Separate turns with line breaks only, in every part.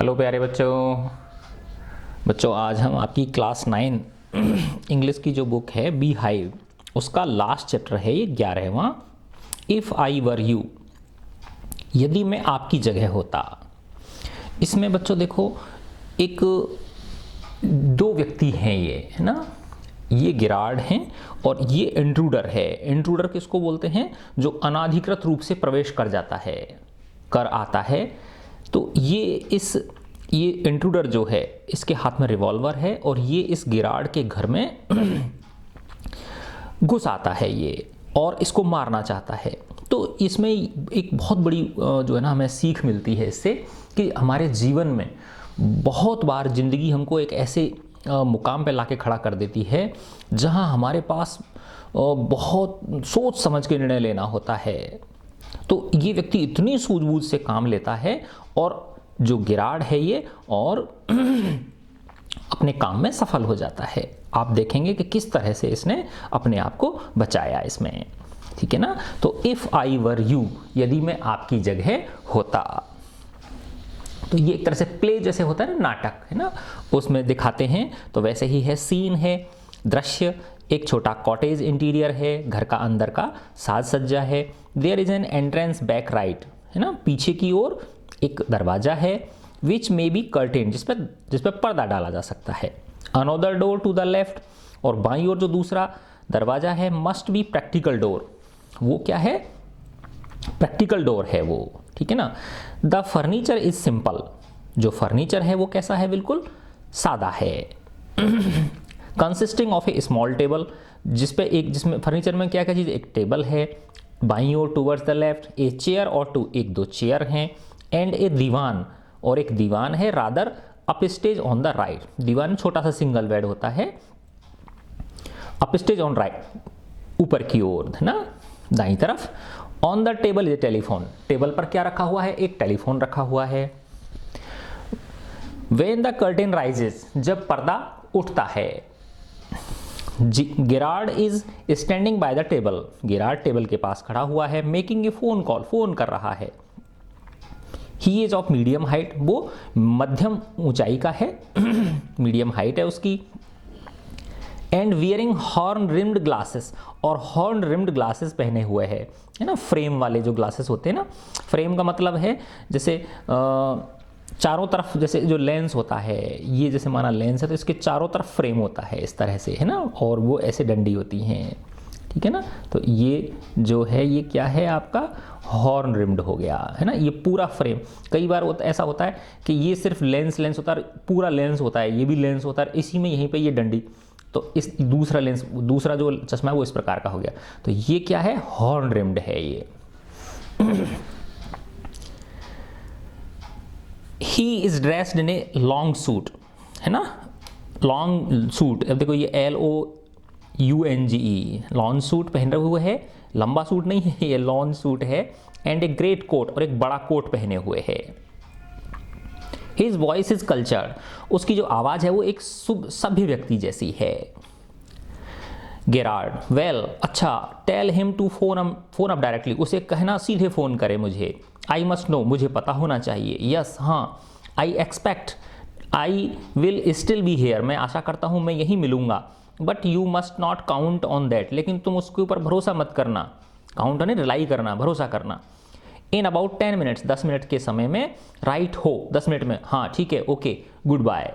Hello प्यारे बच्चों। आज हम आपकी क्लास 9 इंग्लिश की जो बुक है बी हाइव उसका लास्ट चैप्टर है ये 11वां। इफ़ आई वर यू, यदि मैं आपकी जगह होता। इसमें बच्चों देखो, एक दो व्यक्ति हैं ये, है ना। ये गिरार्ड हैं और ये इंट्रूडर है। इंट्रूडर किसको बोलते हैं? जो अनाधिकृत रूप से प्रवेश कर जाता है, कर आता है। तो ये इंट्रूडर जो है, इसके हाथ में रिवॉल्वर है और ये इस गिरार्ड के घर में घुस आता है ये, और इसको मारना चाहता है। तो इसमें एक बहुत बड़ी जो है ना, हमें सीख मिलती है इससे कि हमारे जीवन में बहुत बार ज़िंदगी हमको एक ऐसे मुकाम पे लाके खड़ा कर देती है जहां हमारे पास बहुत सोच समझ के निर्णय लेना होता है। तो ये व्यक्ति इतनी सूझबूझ से काम लेता है और जो गिरार्ड है ये, और अपने काम में सफल हो जाता है। आप देखेंगे कि किस तरह से इसने अपने आप को बचाया इसमें, ठीक है ना। तो इफ़ आई वर यू, यदि मैं आपकी जगह होता। तो ये एक तरह से प्ले जैसे होता है ना, नाटक, है ना, उसमें दिखाते हैं। तो वैसे ही है, सीन है, दृश्य। एक छोटा कॉटेज इंटीरियर है, घर का अंदर का साज सज्जा है। There is an entrance back right, है ना, पीछे की ओर एक दरवाजा है। विच मे बी कर्टेन, जिस पर पर्दा डाला जा सकता है। Another door to the left, और बाईं ओर जो दूसरा दरवाजा है, मस्ट बी प्रैक्टिकल डोर। वो क्या है? प्रैक्टिकल डोर है वो, ठीक है ना। द फर्नीचर इज सिंपल, जो फर्नीचर है वो कैसा है? बिल्कुल सादा है। Consisting of a small table, जिसमें फर्नीचर में क्या क्या चीज़? एक टेबल है, बाईं ओर towards the left a chair और टू, एक दो चेयर हैं, एंड ए दीवान, और एक दीवान है, rather up stage on the right. दीवान छोटा सा सिंगल बेड होता है, अप स्टेज ऑन राइट, ऊपर की ओर, है ना, दाईं तरफ। On the table is a telephone, table पर क्या रखा हुआ है? एक टेलीफोन रखा हुआ है। व्हेन द कर्टेन राइजेस, जब पर्दा उठता है। Girard is standing by the table, Girard table के पास खड़ा हुआ है। Making a phone call, phone कर रहा है। He is of medium height, वो मध्यम ऊंचाई का है, मीडियम हाइट है उसकी। And wearing horn rimmed glasses, और हॉर्न रिम्ड ग्लासेस पहने हुए है ना, फ्रेम वाले जो ग्लासेस होते हैं ना। फ्रेम का मतलब है जैसे चारों तरफ, जैसे जो लेंस होता है, ये जैसे माना लेंस है तो इसके चारों तरफ फ्रेम होता है इस तरह से, है ना, और वो ऐसे डंडी होती हैं, ठीक है ना। तो ये जो है ये क्या है? आपका हॉर्न रिम्ड हो गया, है ना। ये पूरा फ्रेम, कई बार ऐसा होता है कि ये सिर्फ लेंस होता है, पूरा लेंस होता है, ये भी लेंस होता है, इसी में यहीं पे ये डंडी। तो इस दूसरा लेंस, दूसरा जो चश्मा है वो इस प्रकार का हो गया। तो ये क्या है? हॉर्न रिम्ड है ये। He is dressed in a long suit, है ना, लॉन्ग सूट। अब देखो ये LOUNGE, लॉन्ग सूट पहने हुए है, लंबा सूट नहीं है ये, लॉन्ग सूट है। एंड ए ग्रेट कोट, और एक बड़ा कोट पहने हुए है। हिज वॉइस इज कल्चर्ड, उसकी जो आवाज़ है वो एक सभ्य व्यक्ति जैसी है। गेरार्ड, वेल अच्छा, tell him to phone up directly, उसे कहना सीधे फ़ोन करे मुझे। आई मस्ट नो, मुझे पता होना चाहिए। यस हाँ, I expect I will still be here, मैं आशा करता हूँ मैं यहीं मिलूंगा। But you must not count on that, लेकिन तुम उसके ऊपर भरोसा मत करना। काउंट नहीं, रिलाई करना, भरोसा करना। इन अबाउट 10 मिनट्स, 10 मिनट के समय में। राइट हो, 10 मिनट में, हाँ ठीक है, okay, good bye.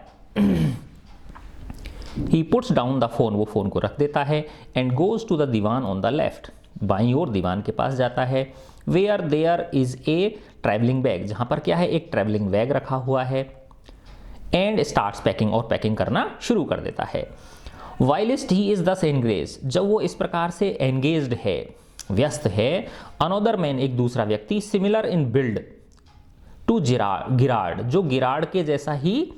He puts down the phone, वो फोन को रख देता है। And goes to the divan on the left, बाईं ओर दीवान के पास जाता है। Where there is a travelling bag, जहां पर क्या है? एक ट्रैवलिंग बैग रखा हुआ है। एंड स्टार्ट्स पैकिंग, और पैकिंग करना शुरू कर देता है। वाइलिस्ट ही इज दस एंगेज, जब वो इस प्रकार से एंगेज्ड है, व्यस्त है। अनोदर मैन, एक दूसरा व्यक्ति, सिमिलर इन बिल्ड टू गिरार्ड, जो गिरार्ड के जैसा ही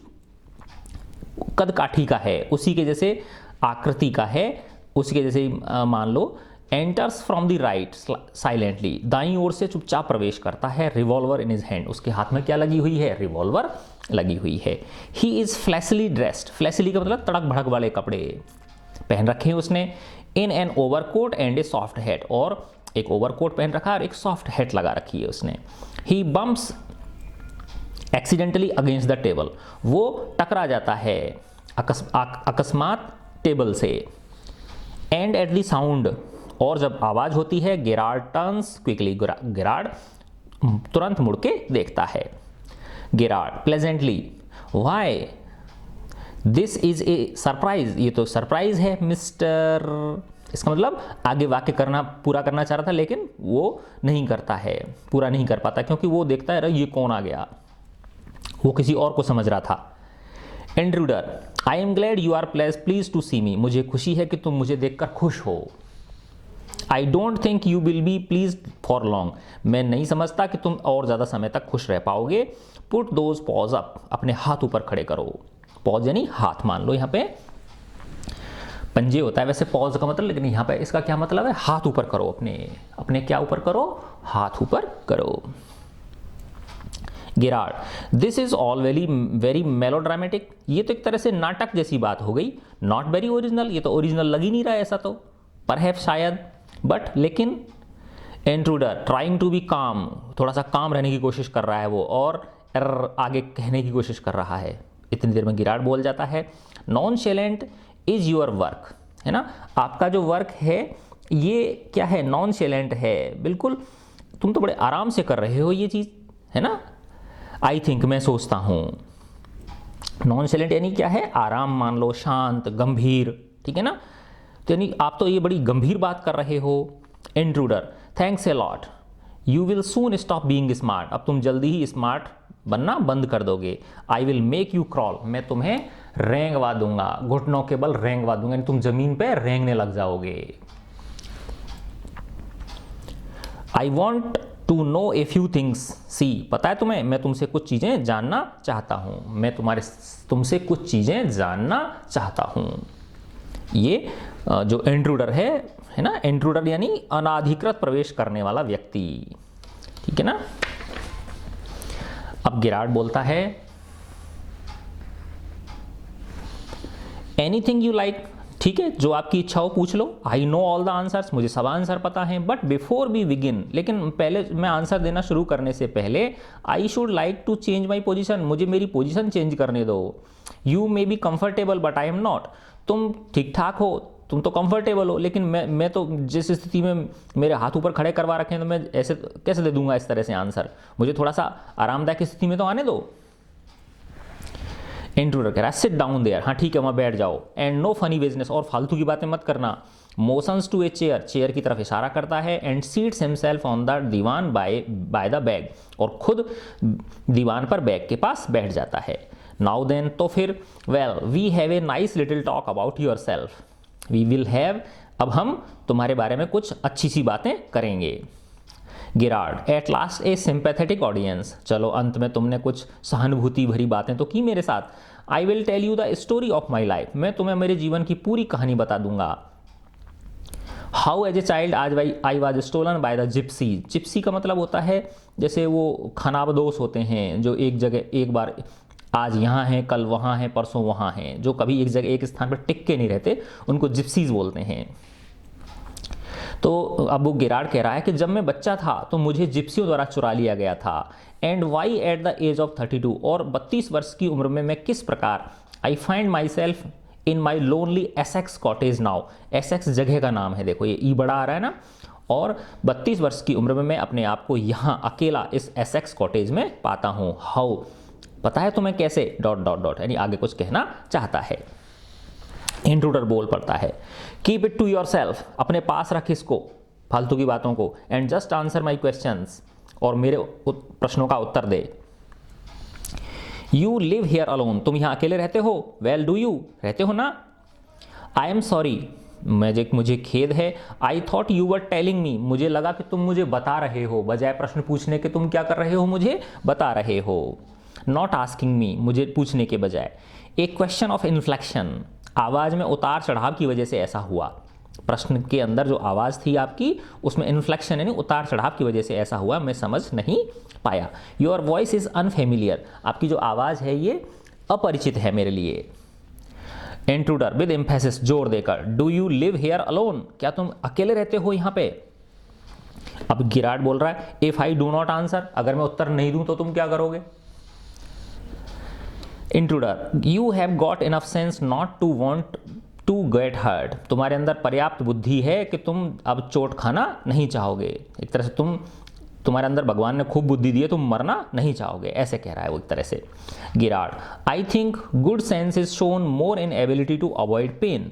कद काठी का है, उसी के जैसे आकृति का है, उसी के जैसे मान लो। Enters from the right silently, दाईं ओर से चुपचाप प्रवेश करता है। रिवॉल्वर इन हिज हैंड, उसके हाथ में क्या लगी हुई है? रिवॉल्वर लगी हुई है। He is fleshly dressed, fleshly का मतलब तड़क भड़क वाले कपड़े पहन रखे हैं उसने। In an overcoat and A soft hat, और एक ओवरकोट पहन रखा है और एक सॉफ्ट हैट लगा रखी है उसने। He bumps accidentally against the table, वो टकरा जाता है अकस्मात टेबल से। एंड एट द साउंड, और जब आवाज होती है, गेरार्ड टर्न्स क्विकली, गेरार्ड तुरंत मुड़ के देखता है। Gerard pleasantly, why this is a surprise, ये तो सरप्राइज है मिस्टर। इसका मतलब आगे वाक्य पूरा करना चाह रहा था लेकिन वो नहीं करता है, पूरा नहीं कर पाता, क्योंकि वो देखता है ये कौन आ गया, वो किसी और को समझ रहा था। Intruder, I am glad you are please to see me, मुझे खुशी है कि तुम मुझे देखकर खुश हो। I don't think you will be please for long, मैं नहीं समझता कि तुम और ज़्यादा समय तक खुश रह पाओगे। पुट दोज पॉज अप, अपने हाथ ऊपर खड़े करो। पॉज यानी हाथ, मान लो यहाँ पे पंजे होता है वैसे पॉज का मतलब, लेकिन यहाँ पे इसका क्या मतलब है, हाथ ऊपर करो, अपने क्या ऊपर करो, हाथ ऊपर करो। Gerard, this is all very melodramatic, ये तो एक तरह से नाटक जैसी बात हो गई। नॉट वेरी ओरिजिनल, ये तो ओरिजिनल लग ही नहीं रहा है ऐसा तो, परहैप्स शायद, बट लेकिन। इंट्रूडर, ट्राइंग टू बी काम, थोड़ा सा काम रहने की कोशिश कर रहा है वो, और आगे कहने की कोशिश कर रहा है। इतनी देर में गिरार्ड बोल जाता है, नॉनशेलेंट इज योर वर्क, है ना, आपका जो वर्क है ये क्या है, नॉनशेलेंट है, बिल्कुल तुम तो बड़े आराम से कर रहे हो ये चीज़, है ना। आई थिंक, मैं सोचता हूँ। नॉनशेलेंट यानी क्या है, आराम मान लो, शांत, गंभीर, ठीक है ना, तो यानी आप तो ये बड़ी गंभीर बात कर रहे हो। Intruder, thanks a lot, you will soon stop being smart, अब तुम जल्दी ही स्मार्ट बनना बंद कर दोगे। I will make you crawl, मैं तुम्हें रेंगवा दूंगा, घुटनों के बल रेंगवा दूंगा, यानी तुम जमीन पे रेंगने लग जाओगे। I want to know a few things, see, पता है तुम्हें, मैं तुमसे कुछ चीज़ें जानना चाहता हूँ, मैं तुमसे कुछ चीज़ें जानना चाहता हूँ। ये जो इंट्रूडर है ना, इंट्रूडर यानी अनाधिकृत प्रवेश करने वाला व्यक्ति, ठीक है ना। अब गेरार्ड बोलता है, एनीथिंग यू लाइक, ठीक है, जो आपकी इच्छा हो पूछ लो। I know all the answers, मुझे सब आंसर पता है। बट बिफोर वी बिगिन, लेकिन पहले मैं आंसर देना शुरू करने से पहले, I should like to change my position, मुझे मेरी पोजिशन चेंज करने दो। You may be comfortable but I am not, तुम ठीक ठाक हो, तुम तो कंफर्टेबल हो, लेकिन मैं तो जिस स्थिति में मेरे हाथ ऊपर खड़े करवा रखे हैं, तो मैं ऐसे कैसे दे दूंगा इस तरह से आंसर, मुझे थोड़ा सा आरामदायक स्थिति में तो आने दो। इंट्रूडर कह रहा है, सिट डाउन देयर, हाँ ठीक है वहाँ बैठ जाओ। एंड नो फनी बिजनेस, और फालतू की बातें मत करना। Motions to a chair, chair की तरफ इशारा करता है। And seats himself on the divan by the bag, और खुद दीवान पर बैग के पास बैठ जाता है। नाउ देन, तो फिर, well we have a nice little talk about yourself, we will have, अब हम तुम्हारे बारे में कुछ अच्छी सी बातें करेंगे। Girard, at last a sympathetic audience, चलो अंत में तुमने कुछ सहानुभूति भरी बातें तो की मेरे साथ। I will tell you the story of my life, मैं तुम्हें मेरे जीवन की पूरी कहानी बता दूंगा। How as a child I was stolen by the gypsy, gypsy का मतलब होता है जैसे वो खानाबदोश होते हैं, जो एक जगह एक बार आज यहाँ हैं, कल वहाँ हैं, परसों वहाँ हैं, जो कभी एक जगह एक स्थान पर टिक के नहीं रहते, उनको जिप्सीज बोलते हैं। तो अब वो गिरार्ड कह रहा है कि जब मैं बच्चा था तो मुझे जिप्सियों द्वारा चुरा लिया गया था। And why at the age of 32, और 32 वर्ष की उम्र में मैं किस प्रकार, I find my self in my lonely Essex cottage now, Essex जगह का नाम है, देखो ये ई बड़ा आ रहा है ना, और 32 वर्ष की उम्र में मैं अपने आप को यहाँ अकेला इस एसेक्स कॉटेज में पाता हूँ। हाउ, पता है तुम्हें कैसे, डॉट डॉट डॉट, यानी आगे कुछ कहना चाहता है। इंट्रूडर बोल पड़ता है, keep it to yourself, अपने पास रख इसको, फालतू की बातों को। And just answer my questions, और मेरे प्रश्नों का उत्तर दे। यू लिव हियर अलोन, तुम यहाँ अकेले रहते हो। वेल डू यू, रहते हो ना। आई एम सॉरी, मुझे खेद है। I thought you were telling me, मुझे लगा कि तुम मुझे बता रहे हो, बजाय प्रश्न पूछने के तुम क्या कर रहे हो, मुझे बता रहे हो। नॉट आस्किंग मी, मुझे पूछने के बजाय। ए क्वेश्चन ऑफ इन्फ्लेक्शन, आवाज़ में उतार चढ़ाव की वजह से ऐसा हुआ। प्रश्न के अंदर जो आवाज़ थी आपकी, उसमें इन्फ्लेक्शन यानी उतार चढ़ाव की वजह से ऐसा हुआ, मैं समझ नहीं पाया। योर वॉइस इज़ अनफेमिलियर, आपकी जो आवाज़ है ये अपरिचित है मेरे लिए। इंट्रूडर विद एम्फेसिस, जोर देकर, do you live here alone, क्या तुम अकेले रहते हो यहाँ पे। अब गिरार्ड बोल रहा है, if I do not answer, अगर मैं उत्तर नहीं दूँ तो तुम क्या करोगे। Intruder, you have got enough sense not to want to get hurt, तुम्हारे अंदर पर्याप्त बुद्धि है कि तुम अब चोट खाना नहीं चाहोगे। एक तरह से तुम्हारे अंदर भगवान ने खूब बुद्धि दी है, तुम मरना नहीं चाहोगे, ऐसे कह रहा है वो एक तरह से। Girard, I think good sense is shown more in ability to avoid pain,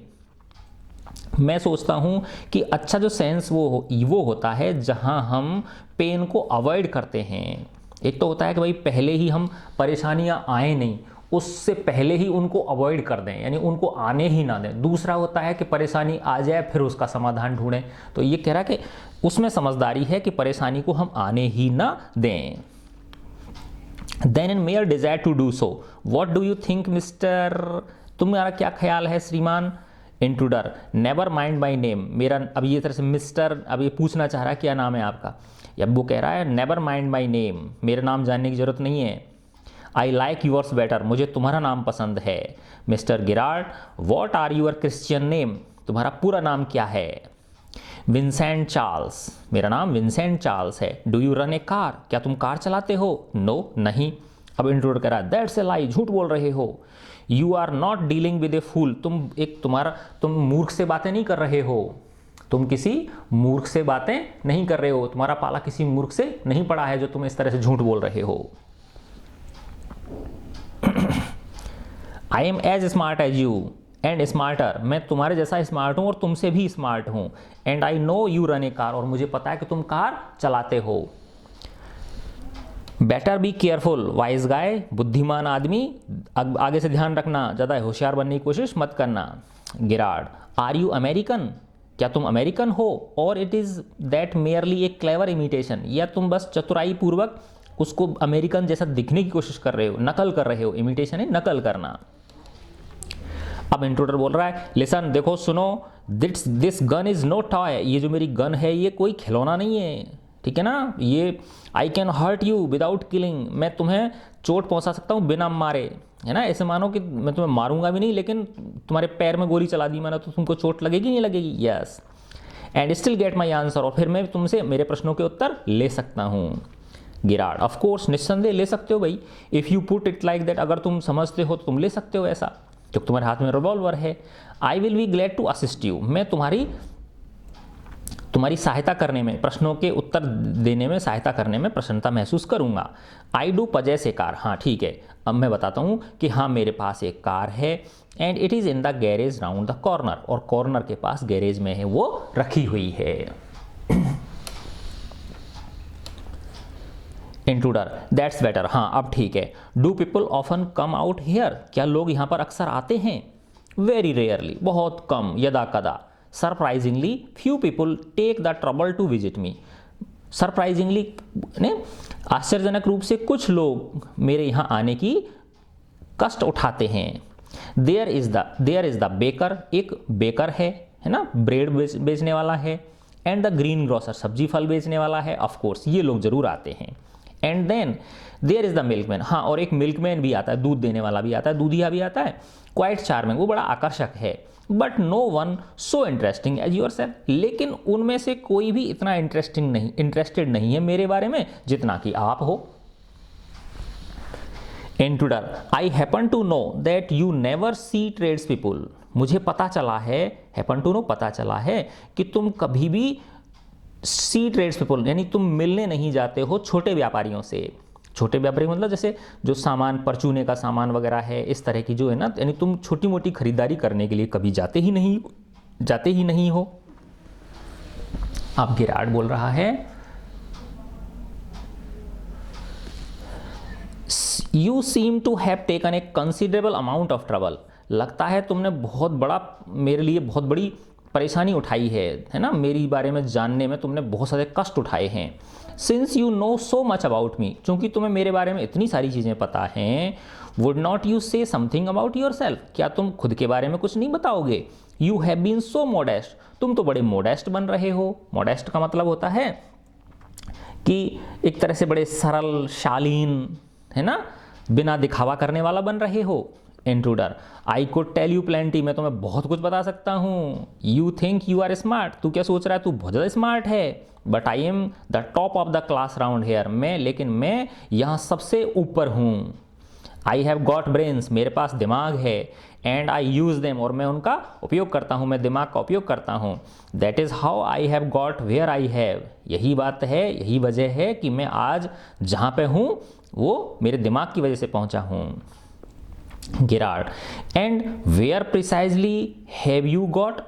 मैं सोचता हूँ कि अच्छा जो सेंस वो होता है जहाँ हम पेन को अवॉइड करते हैं। एक तो होता है कि भाई पहले ही हम परेशानियाँ आए नहीं, उससे पहले ही उनको अवॉइड कर दें, यानी उनको आने ही ना दें। दूसरा होता है कि परेशानी आ जाए फिर उसका समाधान ढूंढें। तो ये कह रहा है कि उसमें समझदारी है कि परेशानी को हम आने ही ना दें। Then in mayor desire to do so, what do you think mister, तुम्हारा क्या ख्याल है श्रीमान। Intruder, never mind my name, मेरा अब ये तरह से मिस्टर अब ये पूछना चाह रहा है क्या नाम है आपका, या वो कह रहा है नेवर माइंड माई नेम, मेरा नाम जानने की जरूरत नहीं है। आई लाइक यूअर्स बेटर, मुझे तुम्हारा नाम पसंद है। Mister Girard, what are your Christian name, तुम्हारा पूरा नाम क्या है। विंसेंट चार्ल्स, मेरा नाम विंसेंट चार्ल्स है। Do you run a car, क्या तुम कार चलाते हो। नो, नहीं। अब इंट्रोड करा, दैट्स ए लाई, झूठ बोल रहे हो। You are not dealing with a fool, तुम मूर्ख से बातें नहीं कर रहे हो, तुम किसी मूर्ख से बातें नहीं कर रहे हो, तुम्हारा पाला किसी मूर्ख से नहीं पड़ा है जो तुम इस तरह से झूठ बोल रहे हो। I am as smart as you and smarter, मैं तुम्हारे जैसा स्मार्ट हूं और तुमसे भी स्मार्ट हूं। And I know you run a car, और मुझे पता है कि तुम कार चलाते हो। बेटर बी केयरफुल वाइज गाय, बुद्धिमान आदमी आगे से ध्यान रखना, ज़्यादा होशियार बनने की कोशिश मत करना। गिरार्ड, आर यू अमेरिकन, क्या तुम अमेरिकन हो। और it is that merely A clever imitation, या तुम बस चतुराई पूर्वक उसको अमेरिकन जैसा दिखने की कोशिश कर रहे हो, नकल कर रहे हो। इमिटेशन है नकल करना। अब इंट्रूडर बोल रहा है, लिसन, देखो सुनो, this gun is no toy, ये जो मेरी गन है ये कोई खिलौना नहीं है, ठीक है ना। ये I can hurt you without killing, मैं तुम्हें चोट पहुंचा सकता हूँ बिना मारे, है ना। ऐसे मानो कि मैं तुम्हें मारूंगा भी नहीं, लेकिन तुम्हारे पैर में गोली चला दी मैंने तो तुमको चोट लगेगी नहीं लगेगी। Yes, and still get my answer, और फिर मैं तुमसे मेरे प्रश्नों के उत्तर ले सकता हूँ। गिरार्ड, ऑफ कोर्स, निस्संदेह ले सकते हो भाई। If you put it like that, अगर तुम समझते हो तो तुम ले सकते हो ऐसा, क्योंकि तुम्हारे हाथ में रिवॉल्वर है। I will be glad to assist you, मैं तुम्हारी सहायता करने में, प्रश्नों के उत्तर देने में सहायता करने में प्रसन्नता महसूस करूंगा। I do possess A car, हाँ ठीक है, अब मैं बताता हूँ कि हाँ मेरे पास एक कार है। And it is in the garage round the corner, और कॉर्नर के पास गैरेज में है वो रखी हुई है। इंट्रूडर, दैट्स बेटर, हाँ अब ठीक है। Do people often come out here, क्या लोग यहाँ पर अक्सर आते हैं। वेरी रेयरली, बहुत कम, यदा कदा। Surprisingly few people take the trouble to visit me, surprisingly ने आश्चर्यजनक रूप से कुछ लोग मेरे यहाँ आने की कष्ट उठाते हैं। देयर इज द बेकर, एक बेकर है ना, ब्रेड बेचने वाला है। एंड द ग्रीन ग्रोसर, सब्जी फल बेचने वाला है। ऑफ कोर्स ये लोग जरूर आते हैं। And then there is the milkman, हाँ और एक मिल्कमैन भी आता है, दूध देने वाला भी आता है, दूधिया भी आता है। क्वाइट चार्मिंग, वो बड़ा आकर्षक है। But no one so interesting as yourself, लेकिन उनमें से कोई भी इतना इंटरेस्टेड नहीं है मेरे बारे में जितना कि आप हो। Intruder, I happen to know that you never see tradespeople, मुझे पता चला है, हैपन टू नो पता चला है कि तुम कभी भी सी ट्रेड्स पीपल, यानी तुम मिलने नहीं जाते हो छोटे व्यापारियों से। छोटे व्यापारी मतलब जैसे जो सामान, परचूने का सामान वगैरह है, इस तरह की जो है ना, यानी तुम छोटी मोटी खरीदारी करने के लिए कभी जाते ही नहीं हो। अब गिरार्ड बोल रहा है, you seem to have taken a considerable amount of trouble, लगता है तुमने बहुत बड़ा, मेरे लिए बहुत बड़ी परेशानी उठाई है ना, मेरी बारे में जानने में तुमने बहुत सारे कष्ट उठाए हैं। Since you know so much about me, चूंकि तुम्हें मेरे बारे में इतनी सारी चीज़ें पता हैं। Would not you say something about yourself, क्या तुम खुद के बारे में कुछ नहीं बताओगे। You have been so modest, तुम तो बड़े मोडेस्ट बन रहे हो। मोडेस्ट का मतलब होता है कि एक तरह से बड़े सरल, शालीन, है ना, बिना दिखावा करने वाला बन रहे हो। Intruder, I could tell you plenty, मैं तुम्हें बहुत कुछ बता सकता हूँ। You think you are smart, तू क्या सोच रहा है, तू बहुत ज़्यादा स्मार्ट है। But I am the top of the class round here, लेकिन मैं यहाँ सबसे ऊपर हूँ। आई हैव गॉट ब्रेन्स, मेरे पास दिमाग है, एंड आई यूज़ देम, और मैं उनका उपयोग करता हूँ, मैं दिमाग का उपयोग करता हूँ। That is how I have got where I have, यही बात है, यही वजह है कि मैं आज जहाँ पे हूँ वो मेरे दिमाग की वजह से पहुँचा हूँ। Girard, and where precisely have you got,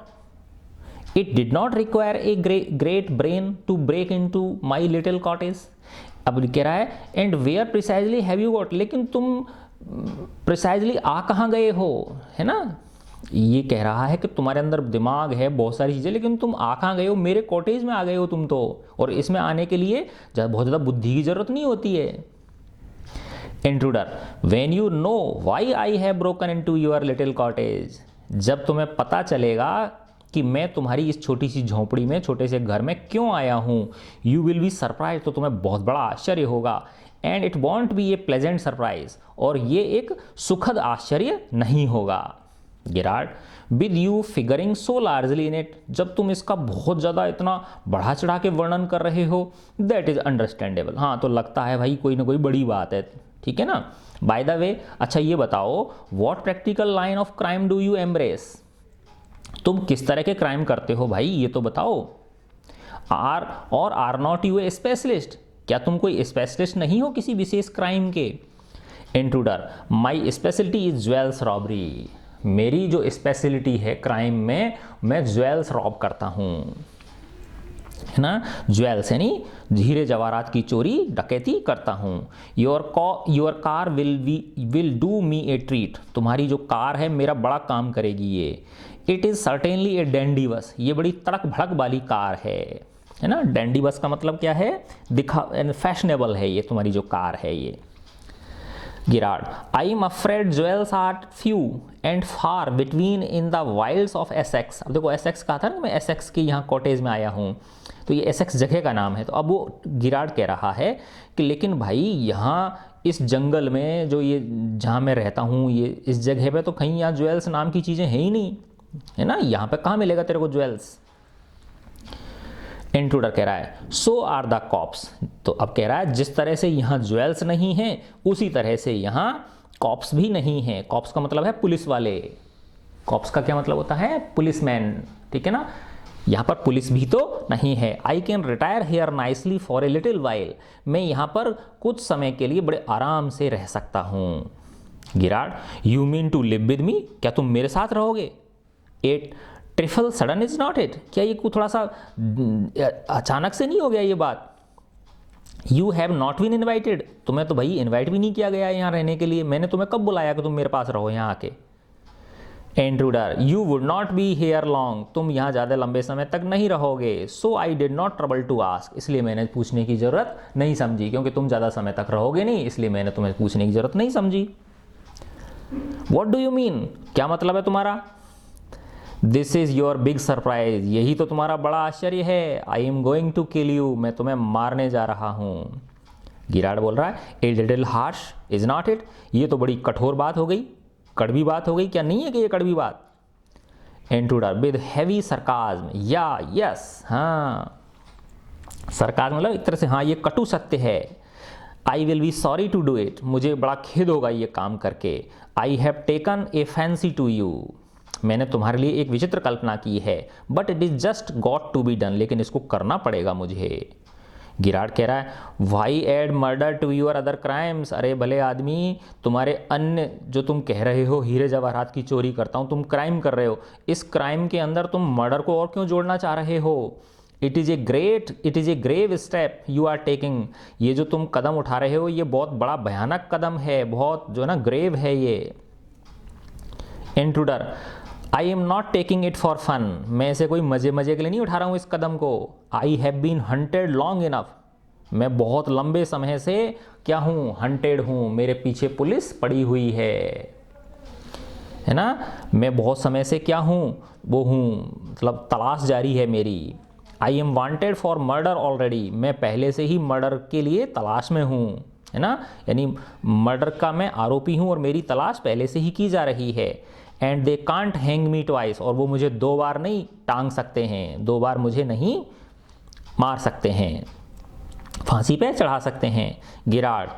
it did not require a great brain to break in to my little cottage. अब कह रहा है and where precisely have you got, लेकिन तुम प्रिसाइजली आ कहाँ गए हो, है ना। ये कह रहा है कि तुम्हारे अंदर दिमाग है, बहुत सारी चीज़ें, लेकिन तुम आ कहाँ गए हो, मेरे कॉटेज में आ गए हो तुम तो, और इसमें आने के लिए बहुत ज़्यादा बुद्धि की ज़रूरत नहीं होती है। Intruder, when you know why I have broken into your little cottage, जब तुम्हें पता चलेगा कि मैं तुम्हारी इस छोटी सी झोंपड़ी में, छोटे से घर में क्यों आया हूँ, यू विल बी सरप्राइज, तो तुम्हें बहुत बड़ा आश्चर्य होगा। And it won't be a pleasant surprise, और ये एक सुखद आश्चर्य नहीं होगा। Girard, with you figuring so largely in it, जब तुम इसका बहुत ज़्यादा इतना बढ़ा चढ़ा के वर्णन कर रहे हो, दैट इज़ अंडरस्टैंडेबल, हाँ तो लगता है भाई कोई ना कोई बड़ी बात है, ठीक है ना। बाय द वे, अच्छा ये बताओ, what practical line of crime do you embrace, तुम किस तरह के क्राइम करते हो भाई, ये तो बताओ। Are not you a specialist, क्या तुम कोई स्पेशलिस्ट नहीं हो किसी विशेष क्राइम के। Intruder, my speciality is jewels robbery, मेरी जो स्पेशलिटी है क्राइम में, मैं ज्वेल्स रॉब करता हूँ, है ना। ज्वेल्स यानी हीरे जवाहरात की चोरी डकैती करता हूँ। Your car will do me A treat, तुम्हारी जो कार है मेरा बड़ा काम करेगी ये। It is certainly A dandy बस, ये बड़ी तड़क भड़क वाली कार है ना। डैंडी बस का मतलब क्या है, फैशनेबल है ये तुम्हारी जो कार है ये। Girard, I am afraid jewels are few and far between in the wilds of Essex. अब देखो एसेक्स कहा था ना, मैं एसेक्स के यहाँ कॉटेज में आया हूँ, तो ये एसेक्स जगह का नाम है। तो अब वो गिरार्ड कह रहा है कि लेकिन भाई यहाँ इस जंगल में जो ये जहाँ मैं रहता हूँ, ये इस जगह पे तो कहीं यहाँ ज्वेल्स नाम की चीज़ें हैं ही नहीं, है ना, यहाँ पे कहाँ मिलेगा तेरे को ज्वेल्स। इंट्रूडर कह रहा है सो आर द कॉप्स, तो अब कह रहा है जिस तरह से यहाँ ज्वेल्स नहीं हैं उसी तरह से यहाँ कॉप्स भी नहीं हैं। कॉप्स का मतलब है पुलिस वाले, कॉप्स का क्या मतलब होता है, पुलिसमैन, ठीक है ना। यहाँ पर पुलिस भी तो नहीं है। I can retire here nicely for a little while, मैं यहाँ पर कुछ समय के लिए बड़े आराम से रह सकता हूँ। Girard, you mean to live with me, क्या तुम मेरे साथ रहोगे। A trifle sudden is not it, क्या ये थोड़ा सा अचानक से नहीं हो गया ये बात। You have not been invited, तुम्हें तो भाई इन्वाइट भी नहीं किया गया यहाँ रहने के लिए, मैंने तुम्हें कब बुलाया कि तुम मेरे पास रहो यहाँ आके। Intruder, you would not be here long, तुम यहाँ ज़्यादा लंबे समय तक नहीं रहोगे। So I did not trouble to ask, इसलिए मैंने पूछने की ज़रूरत नहीं समझी, क्योंकि तुम ज़्यादा समय तक रहोगे नहीं, इसलिए मैंने तुम्हें पूछने की ज़रूरत नहीं समझी। वॉट डू यू मीन, क्या मतलब है तुम्हारा। This is your big surprise, यही तो तुम्हारा बड़ा आश्चर्य है। I am going to kill you, मैं तुम्हें मारने जा रहा हूँ। गिरार्ड बोल रहा है a little harsh is not it, ये तो बड़ी कठोर बात हो गई, कड़वी बात हो गई, क्या नहीं है कि ये कड़वी बात। इंट्रूडर विद हैवी सरकाज्म, या यस, हाँ सरकाज्म मतलब एक तरह से हाँ ये कटु सत्य है। I will be sorry to do it, मुझे बड़ा खेद होगा ये काम करके। I have taken a fancy to you, मैंने तुम्हारे लिए एक विचित्र कल्पना की है। But it is just got to be done, लेकिन इसको करना पड़ेगा मुझे। गिरार्ड कह रहा है why add murder to your other crimes, अरे भले आदमी, तुम्हारे अन्य जो तुम कह रहे हो हीरे जवाहरात की चोरी करता हूँ, तुम क्राइम कर रहे हो, इस क्राइम के अंदर तुम मर्डर को और क्यों जोड़ना चाह रहे हो। It is a grave step you are taking, ये जो तुम कदम उठा रहे हो ये बहुत बड़ा भयानक कदम है, बहुत जो है ना ग्रेव है ये। Intruder, I am not taking it for fun, मैं इसे कोई मज़े मज़े के लिए नहीं उठा रहा हूँ इस कदम को। I have been hunted long enough, मैं बहुत लंबे समय से क्या हूँ, हंटेड हूँ, मेरे पीछे पुलिस पड़ी हुई है ना, मैं बहुत समय से क्या हूँ, वो हूँ, मतलब तलाश जारी है मेरी। I am wanted for murder already, मैं पहले से ही मर्डर के लिए तलाश में हूँ, है ना, यानी मर्डर का मैं आरोपी हूँ और मेरी तलाश पहले से ही की जा रही है। And they can't hang me twice, और वो मुझे 2 बार नहीं टांग सकते हैं, 2 बार मुझे नहीं मार सकते हैं, फांसी पे चढ़ा सकते हैं। Girard,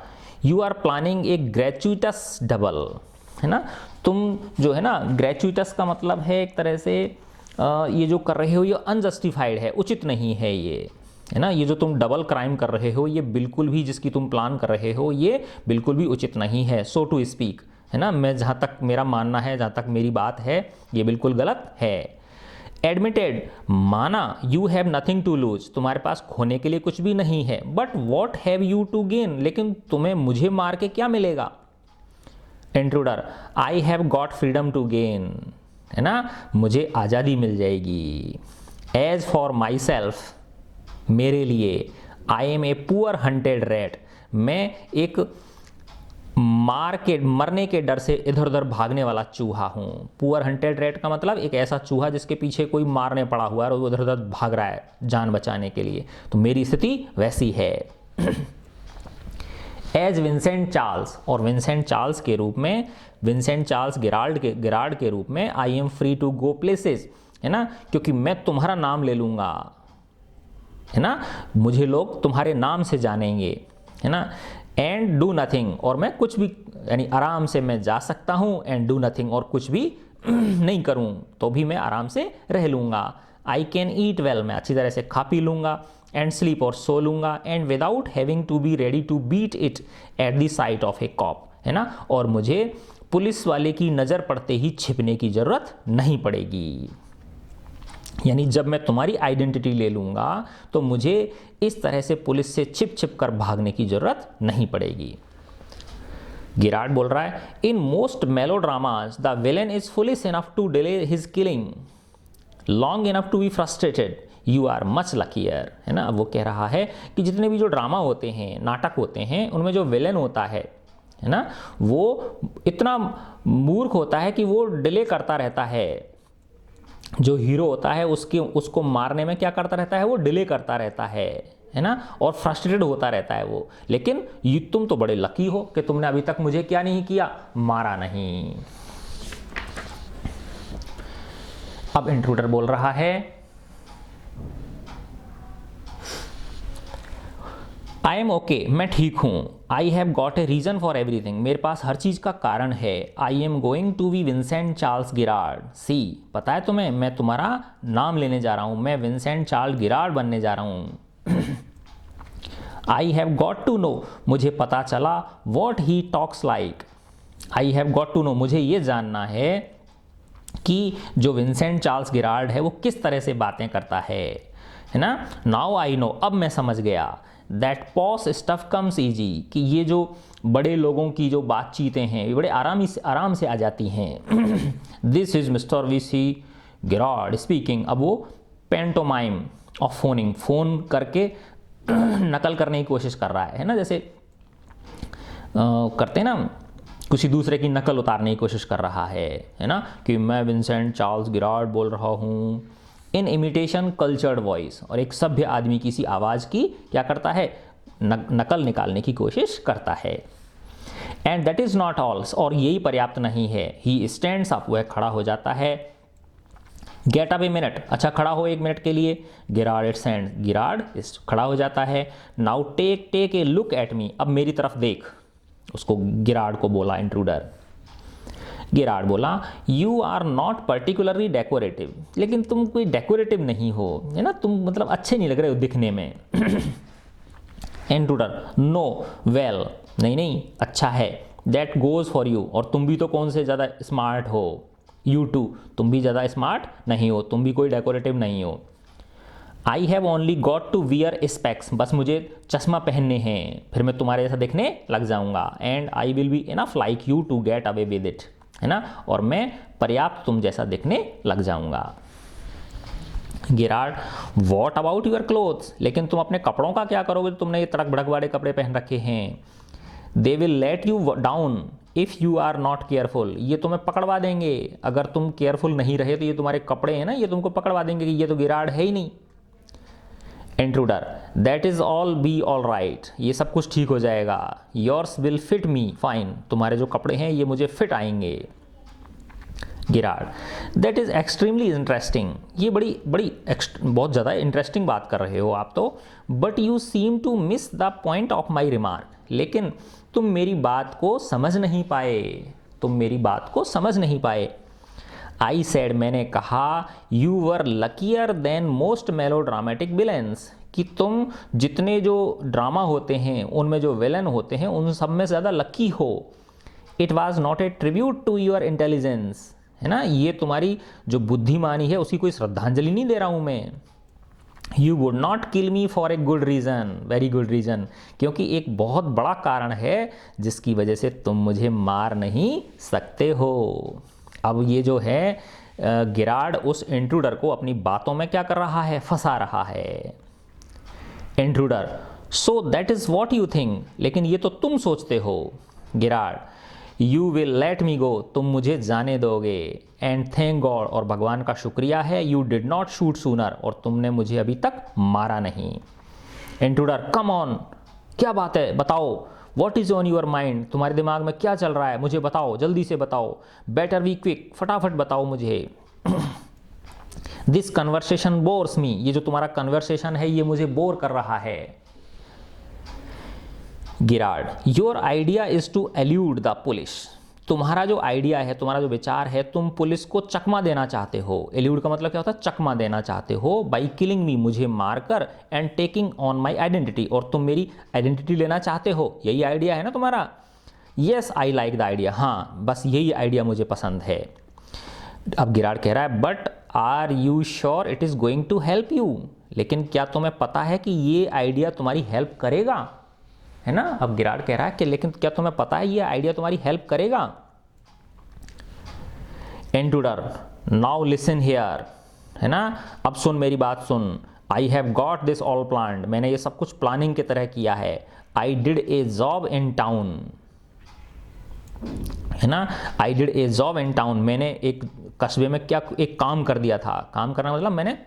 you are planning a gratuitous double, है ना, तुम जो है ना, ग्रेचुइटस का मतलब है एक तरह से ये जो कर रहे हो ये अनजस्टिफाइड है, उचित नहीं है ये, है ना, ये जो तुम डबल क्राइम कर रहे हो ये बिल्कुल भी, जिसकी तुम प्लान कर रहे हो ये बिल्कुल भी उचित नहीं है, सो टू स्पीक, है ना, मैं जहाँ तक मेरा मानना है, जहाँ तक मेरी बात है, ये बिल्कुल गलत है। एडमिटेड, माना, you have nothing to lose, तुम्हारे पास खोने के लिए कुछ भी नहीं है, but what have you to gain, लेकिन तुम्हें मुझे मार के क्या मिलेगा। Intruder, I have got freedom to gain, है ना, मुझे आज़ादी मिल जाएगी। एज फॉर माई सेल्फ, मेरे लिए, I am a poor hunted rat, मैं एक मरने के डर से इधर उधर भागने वाला चूहा हूँ। पुअर हंटेड रैट का मतलब एक ऐसा चूहा जिसके पीछे कोई मारने पड़ा हुआ है और वो इधर उधर भाग रहा है जान बचाने के लिए, तो मेरी स्थिति वैसी है। एज विंसेंट चार्ल्स, और विंसेंट चार्ल्स के रूप में, विंसेंट चार्ल्स गिरार्ड के रूप में, I am free to go places, है ना, क्योंकि मैं तुम्हारा नाम ले लूँगा, है ना, मुझे लोग तुम्हारे नाम से जानेंगे, है ना। एंड डू नथिंग, और मैं कुछ भी, यानी आराम से मैं जा सकता हूँ, एंड डू नथिंग, और कुछ भी नहीं करूँ तो भी मैं आराम से रह लूँगा। आई कैन ईट वेल, मैं अच्छी तरह से खा पी लूँगा, एंड स्लीप, और सो लूँगा, and without having to be ready to beat it at the sight of a cop, है ना, और मुझे पुलिस वाले की नज़र पड़ते ही छिपने की ज़रूरत नहीं पड़ेगी। यानी जब मैं तुम्हारी आइडेंटिटी ले लूँगा तो मुझे इस तरह से पुलिस से छिप कर भागने की ज़रूरत नहीं पड़ेगी। गिरार्ड बोल रहा है, in most melodramas the villain is foolish enough to delay his killing long enough to be frustrated, you are much luckier, है ना। वो कह रहा है कि जितने भी जो ड्रामा होते हैं, नाटक होते हैं, उनमें जो विलेन होता है ना, वो इतना मूर्ख होता है कि वो डिले करता रहता है। जो हीरो होता है उसको मारने में क्या करता रहता है, वो डिले करता रहता है ना, और फ्रस्ट्रेटेड होता रहता है वो। लेकिन ये तुम तो बड़े लकी हो कि तुमने अभी तक मुझे क्या नहीं किया, मारा नहीं। अब इंट्रूडर बोल रहा है, आई एम ओके, मैं ठीक हूँ। I have got a reason for everything, मेरे पास हर चीज़ का कारण है। I am going to be Vincent Charles Girard, see, पता है तुम्हें, मैं तुम्हारा नाम लेने जा रहा हूँ, मैं विंसेंट चार्ल्स गिरार्ड बनने जा रहा हूँ। I have got to know, मुझे पता चला, what he talks like, I have got to know, मुझे ये जानना है कि जो विंसेंट चार्ल्स गिरार्ड है वो किस तरह से बातें करता है ना। नाउ आई नो, अब मैं समझ गया, that posh stuff comes easy, कि ये जो बड़े लोगों की जो बातचीतें हैं ये बड़े आराम से आ जाती हैं। This is mister VC Girard speaking, अब वो पेंटोमाइम ऑफ फोनिंग, फोन करके नकल करने की कोशिश कर रहा है ना, जैसे करते हैं ना, किसी दूसरे की नकल उतारने की कोशिश कर रहा है ना, कि मैं विंसेंट चार्ल्स गिरार्ड बोल रहा हूँ। इन इमिटेशन कल्चर्ड वॉइस, और एक सभ्य आदमी किसी आवाज़ की क्या करता है, नकल निकालने की कोशिश करता है। And that is not all, और यही पर्याप्त नहीं है। ही स्टैंड्स अप, वह खड़ा हो जाता है। गेट अप ए मिनट, अच्छा खड़ा हो 1 मिनट के लिए। गिरार्ड स्टैंड्स, गिरार्ड खड़ा हो जाता है। Now take a look at me, अब मेरी तरफ देख, उसको गिरार्ड को बोला इंट्रूडर। गिरार्ड बोला, you are not particularly decorative, लेकिन तुम कोई डेकोरेटिव नहीं हो, है ना, तुम मतलब अच्छे नहीं लग रहे हो दिखने में। इंट्रूडर, नो, वेल, नहीं अच्छा है। दैट गोज फॉर यू, और तुम भी तो कौन से ज़्यादा स्मार्ट हो। यू टू, तुम भी ज़्यादा स्मार्ट नहीं हो, तुम भी कोई डेकोरेटिव नहीं हो। I have only got to wear specs, बस मुझे चश्मा पहनने हैं, फिर मैं तुम्हारे जैसा दिखने लग जाऊंगा। And I will be enough like you to get away with it, है ना, और मैं पर्याप्त तुम जैसा दिखने लग जाऊंगा। गिरार्ड, वॉट अबाउट यूर क्लोथ्स, लेकिन तुम अपने कपड़ों का क्या करोगे, तुमने ये तड़क भड़क वाले कपड़े पहन रखे हैं। They will let you down if you are not careful, ये तुम्हें पकड़वा देंगे, अगर तुम केयरफुल नहीं रहे तो ये तुम्हारे कपड़े हैं ना, ये तुमको पकड़वा देंगे कि ये तो गिरार्ड है ही नहीं। Intruder, that is all be all right, ये सब कुछ ठीक हो जाएगा। Yours will fit me fine, तुम्हारे जो कपड़े हैं ये मुझे फिट आएंगे। गिरार्ड, दैट इज़ एक्सट्रीमली इंटरेस्टिंग, ये बहुत ज़्यादा इंटरेस्टिंग बात कर रहे हो आप तो। But you seem to miss the point of my remark, लेकिन तुम मेरी बात को समझ नहीं पाए, तुम मेरी बात को समझ नहीं पाए। आई सेड, मैंने कहा, you were luckier than most melodramatic villains, कि तुम जितने जो ड्रामा होते हैं उनमें जो विलन होते हैं उन सब में ज़्यादा लकी हो। It was not a tribute to your intelligence, है ना, ये तुम्हारी जो बुद्धिमानी है उसकी कोई श्रद्धांजलि नहीं दे रहा हूँ मैं। You would not kill me for a good reason, very good reason, क्योंकि एक बहुत बड़ा कारण है जिसकी वजह से तुम मुझे मार नहीं सकते हो। अब ये जो है गिराड उस इंट्रूडर को अपनी बातों में क्या कर रहा है, फंसा रहा है। Intruder, so that is what you think, लेकिन ये तो तुम सोचते हो। गिराड, यू विल लेट मी गो, तुम मुझे जाने दोगे। एंड थैंक गॉड, और भगवान का शुक्रिया है, you did not shoot sooner, और तुमने मुझे अभी तक मारा नहीं। इंट्रूडर, कम ऑन, क्या बात है, बताओ, what is on your mind, तुम्हारे दिमाग में क्या चल रहा है, मुझे बताओ, जल्दी से बताओ। बेटर बी क्विक, फटाफट बताओ मुझे। दिस कन्वर्सेशन बोर्स मी, ये जो तुम्हारा कन्वर्सेशन है ये मुझे बोर कर रहा है। Girard, your idea is to elude the police, तुम्हारा जो आइडिया है, तुम्हारा जो विचार है, तुम पुलिस को चकमा देना चाहते हो। एल्यूड का मतलब क्या होता है, चकमा देना चाहते हो। बाई किलिंग मी, मुझे मारकर, and taking on my identity, और तुम मेरी आइडेंटिटी लेना चाहते हो, यही आइडिया है ना तुम्हारा। Yes I like the idea, हाँ बस यही आइडिया मुझे पसंद है। अब गिराड कह रहा है, but are you sure it is going to help you, लेकिन क्या तुम्हें पता है कि ये आइडिया तुम्हारी हेल्प करेगा, है ना। अब गिराड कह रहा है कि लेकिन क्या तुम्हें पता है ये आइडिया तुम्हारी हेल्प करेगा। इंट्रूडर, नाउ लिसन हियर, है ना, अब सुन मेरी बात सुन। I have got this all planned, मैंने ये सब कुछ प्लानिंग की तरह किया है। I did a job in town, है ना, I did a job in town, मैंने एक कस्बे में क्या एक काम कर दिया था। काम करना मतलब मैंने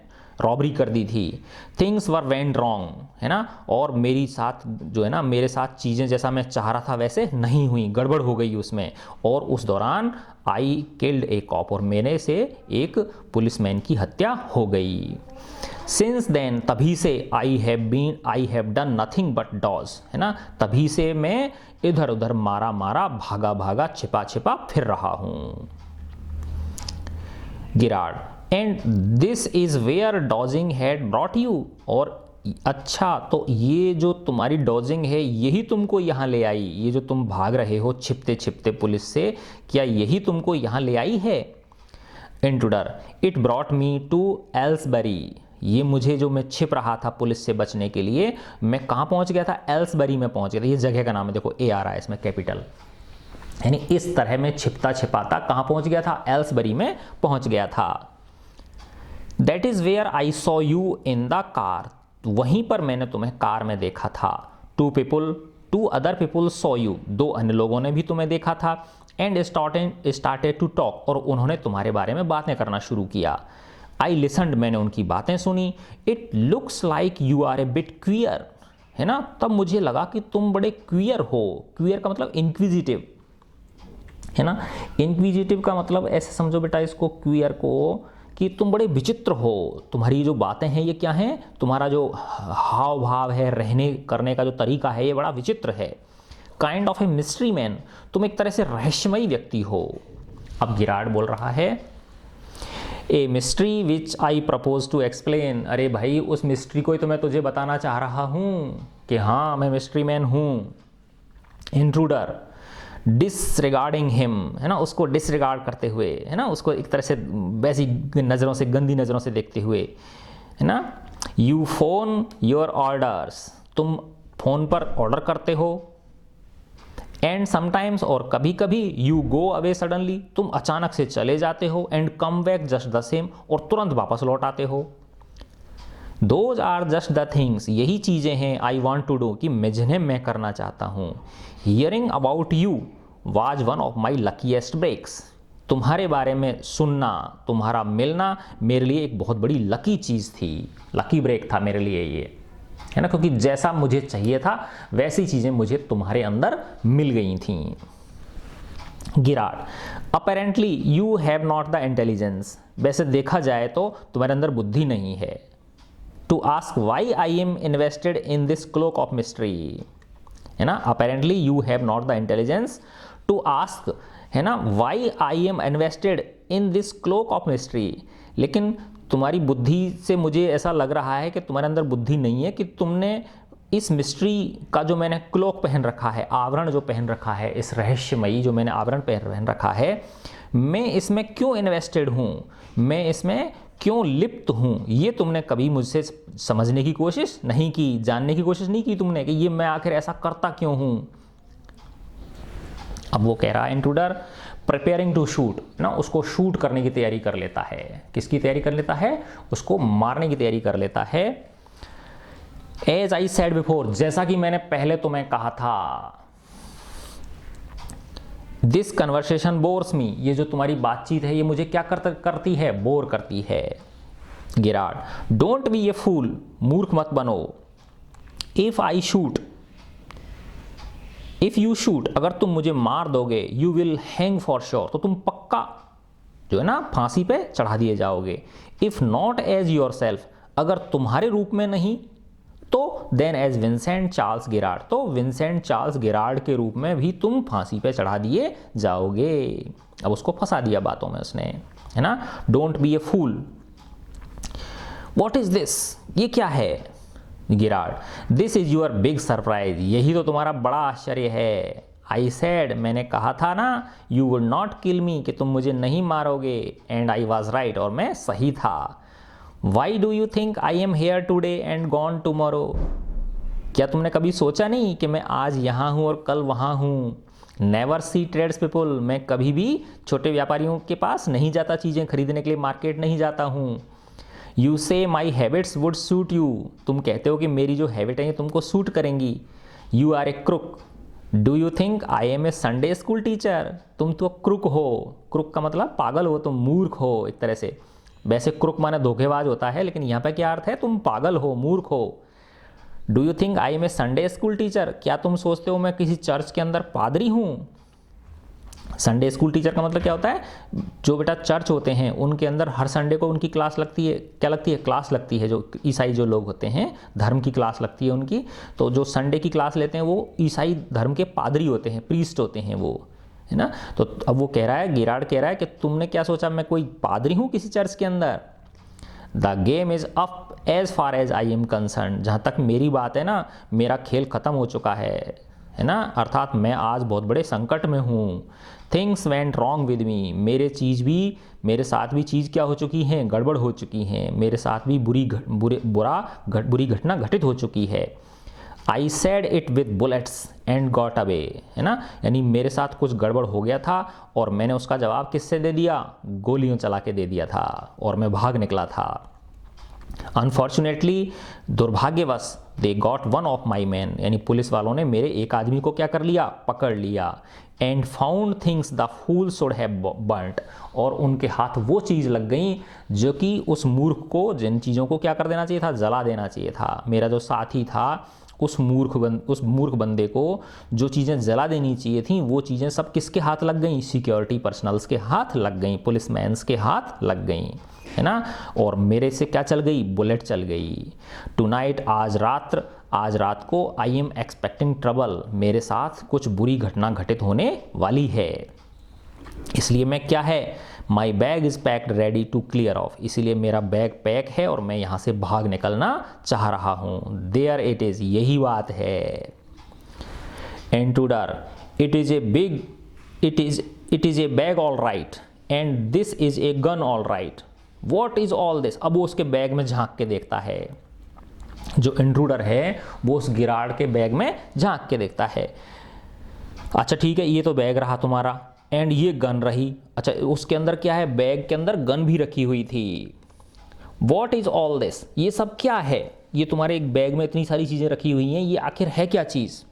रॉबरी कर दी थी। थिंग्स वर वेंट रॉन्ग, है ना, और मेरी साथ जो है ना, मेरे साथ चीज़ें जैसा मैं चाह रहा था वैसे नहीं हुई, गड़बड़ हो गई उसमें। और उस दौरान आई किल्ड ए कॉप, और मेरे से एक पुलिसमैन की हत्या हो गई। सिंस देन, तभी से, I have done nothing but dodge, है ना, तभी से मैं इधर उधर मारा मारा, भागा भागा, छिपा छिपा फिर रहा हूँ। Girard, and this is where dodging had brought you, और अच्छा तो ये जो तुम्हारी डॉजिंग है यही तुमको यहाँ ले आई, ये जो तुम भाग रहे हो छिपते छिपते पुलिस से, क्या यही तुमको यहाँ ले आई है। Intruder, it brought me to Aylesbury, ये मुझे जो मैं छिप रहा था पुलिस से बचने के लिए, मैं कहाँ पहुँच गया था, एल्सबरी में पहुँच गया था। ये जगह का नाम है, देखो ए आ रहा है इसमें कैपिटल, यानी इस तरह मैं छिपता छिपाता कहाँ पहुँच गया था, एल्सबरी में पहुँच गया था। That is where I saw you in the car, वहीं पर मैंने तुम्हें कार में देखा था। Two other people saw you, दो अन्य लोगों ने भी तुम्हें देखा था। एंड स्टार्टेड टू टॉक, और उन्होंने तुम्हारे बारे में बातें करना शुरू किया। आई लिसनड, मैंने उनकी बातें सुनी। It looks like you are a bit queer, है ना, तब मुझे लगा कि तुम बड़े क्वियर हो। क्वियर का मतलब इंक्विजिटिव, है ना, इंक्विजिटिव का मतलब ऐसे समझो बेटा इसको, क्वियर को, कि तुम बड़े विचित्र हो, तुम्हारी जो बातें हैं ये क्या हैं, तुम्हारा जो हाव भाव है, रहने करने का जो तरीका है ये बड़ा विचित्र है। Kind of a mystery man, तुम एक तरह से रहस्यमयी व्यक्ति हो। अब गिराड बोल रहा है, a mystery which I propose to explain, अरे भाई उस मिस्ट्री को ही तो मैं तुझे बताना चाह रहा हूँ कि हाँ मैं मिस्ट्री मैन हूँ। इंट्रूडर, डिसरिगार्डिंग हिम, है ना, उसको डिसरिगार्ड करते हुए, है ना, उसको एक तरह से वैसी नज़रों से, गंदी नज़रों से देखते हुए, है ना। यू फोन योर ऑर्डर्स, तुम फ़ोन पर ऑर्डर करते हो। एंड समटाइम्स, और कभी कभी, यू गो अवे सडनली, तुम अचानक से चले जाते हो। And come back just the same, और तुरंत वापस लौट आते हो। Those are just the things, यही चीज़ें हैं, आई वॉन्ट टू डू, कि जिन्हें मैं करना चाहता हूँ। Hearing about you was one of my luckiest breaks, तुम्हारे बारे में सुनना, तुम्हारा मिलना मेरे लिए एक बहुत बड़ी लकी चीज़ थी, लकी ब्रेक था मेरे लिए ये, है ना, क्योंकि जैसा मुझे चाहिए था वैसी चीज़ें मुझे तुम्हारे अंदर मिल गई थी। Girard, apparently you have not the intelligence, वैसे देखा जाए तो तुम्हारे अंदर बुद्धि नहीं है। To ask why I am invested in this cloak of mystery, है ना, apparently you have not the intelligence to ask, है ना, why I am invested in this cloak of mystery. लेकिन तुम्हारी बुद्धि से मुझे ऐसा लग रहा है कि तुम्हारे अंदर बुद्धि नहीं है कि तुमने इस मिस्ट्री का जो मैंने क्लोक पहन रखा है, आवरण जो पहन रखा है, इस रहस्यमयी जो मैंने आवरण पहन रखा है, मैं इसमें क्यों इन्वेस्टेड हूँ, मैं इसमें क्यों लिप्त हूँ, ये तुमने कभी मुझसे समझने की कोशिश नहीं की, जानने की कोशिश नहीं की तुमने कि ये मैं आखिर ऐसा करता क्यों हूँ। अब वो कह रहा है इंट्रूडर प्रिपेयरिंग टू शूट ना, उसको शूट करने की तैयारी कर लेता है। किसकी तैयारी कर लेता है? उसको मारने की तैयारी कर लेता है। एज आई सेड बिफोर, जैसा कि मैंने पहले तुम्हें कहा था, दिस कन्वर्सेशन बोर्स मी, ये जो तुम्हारी बातचीत है ये मुझे क्या करती है? बोर करती है। गिरार्ड, डोंट बी ए फूल, मूर्ख मत बनो। If I shoot, if you shoot, अगर तुम मुझे मार दोगे, you will hang for sure, तो तुम पक्का जो है ना फांसी पे चढ़ा दिए जाओगे। If not as yourself, अगर तुम्हारे रूप में नहीं तो then as Vincent Charles Girard, तो विंसेंट चार्ल्स गिरार्ड के रूप में भी तुम फांसी पे चढ़ा दिए जाओगे। अब उसको फंसा दिया बातों में उसने, है ना। Don't be a fool, what is this, ये क्या है? Girard, this is your big surprise, यही तो तुम्हारा बड़ा आश्चर्य है। आई सेड, मैंने कहा था ना, यू वुड नॉट किल मी, कि तुम मुझे नहीं मारोगे। एंड आई वॉज राइट, और मैं सही था। Why do you think I am here today and gone tomorrow, क्या तुमने कभी सोचा नहीं कि मैं आज यहाँ हूँ और कल वहाँ हूँ। नेवर सी ट्रेड्स पीपल, मैं कभी भी छोटे व्यापारियों के पास नहीं जाता चीज़ें खरीदने के लिए, मार्केट नहीं जाता हूँ। यू से माई हैबिट्स वुड सूट यू, तुम कहते हो कि मेरी जो हैबिट है ये तुमको सूट करेंगी। You are a crook, do you think I am a Sunday school teacher, तुम तो क्रुक हो, क्रुक का मतलब पागल हो, तुम मूर्ख हो एक तरह से। वैसे क्रुक माने धोखेबाज होता है, लेकिन यहाँ पे क्या अर्थ है? तुम पागल हो, मूर्ख हो। Do you think I am a Sunday school teacher, क्या तुम सोचते हो मैं किसी चर्च के अंदर पादरी हूँ? संडे स्कूल टीचर का मतलब क्या होता है? जो बेटा चर्च होते हैं उनके अंदर हर संडे को उनकी क्लास लगती है। क्या लगती है? क्लास लगती है। जो ईसाई जो लोग होते हैं, धर्म की क्लास लगती है उनकी। तो जो संडे की क्लास लेते हैं वो ईसाई धर्म के पादरी होते हैं, प्रीस्ट होते हैं वो, है ना। तो अब वो कह रहा है, गिरार्ड कह रहा है कि तुमने क्या सोचा मैं कोई पादरी हूँ किसी चर्च के अंदर। The game is up as far as I am concerned, जहाँ तक मेरी बात है ना, मेरा खेल खत्म हो चुका है ना, अर्थात मैं आज बहुत बड़े संकट में हूँ। Things went wrong with me, मेरे साथ भी चीज़ क्या हो चुकी हैं? गड़बड़ हो चुकी हैं। मेरे साथ भी बुरी घटना घटित हो चुकी है। I said it with bullets and got away, है ना, यानी मेरे साथ कुछ गड़बड़ हो गया था और मैंने उसका जवाब किससे दे दिया? गोलियों चला के दे दिया था और मैं भाग निकला था। अनफॉर्चुनेटली, दुर्भाग्यवश, they got one of my man, यानी पुलिस वालों ने मेरे एक आदमी को क्या कर लिया? पकड़ लिया। And found things the fool should have burnt, और उनके हाथ वो चीज़ लग गई जो कि उस मूर्ख को, जिन चीज़ों को क्या कर देना चाहिए था? जला देना चाहिए था। मेरा जो साथी था, उस मूर्ख बंदे को जो चीज़ें जला देनी चाहिए थी वो चीज़ें सब किसके हाथ लग गई? सिक्योरिटी पर्सनल्स के हाथ लग गई, पुलिसमैन्स के हाथ लग गई, है ना। और मेरे से क्या चल गई? बुलेट चल गई। टुनाइट, आज रात को, आई एम एक्सपेक्टिंग ट्रबल, मेरे साथ कुछ बुरी घटना घटित होने वाली है, इसलिए मैं क्या है? My bag is packed ready to clear off, इसीलिए मेरा बैग पैक है और मैं यहाँ से भाग निकलना चाह रहा हूँ। देयर इट इज़, यही बात है। Intruder, it is A bag all right and this is a gun all right, what is all this. अब वो उसके बैग में झांक के देखता है, जो इंट्रूडर है वो उस गिरार्ड के बैग में झांक के देखता है। अच्छा ठीक है, ये तो बैग रहा तुम्हारा, एंड ये गन रही। अच्छा, उसके अंदर क्या है? बैग के अंदर गन भी रखी हुई थी। वॉट इज ऑल दिस, ये सब क्या है? ये तुम्हारे एक बैग में इतनी सारी चीजें रखी हुई हैं, ये आखिर है क्या चीज?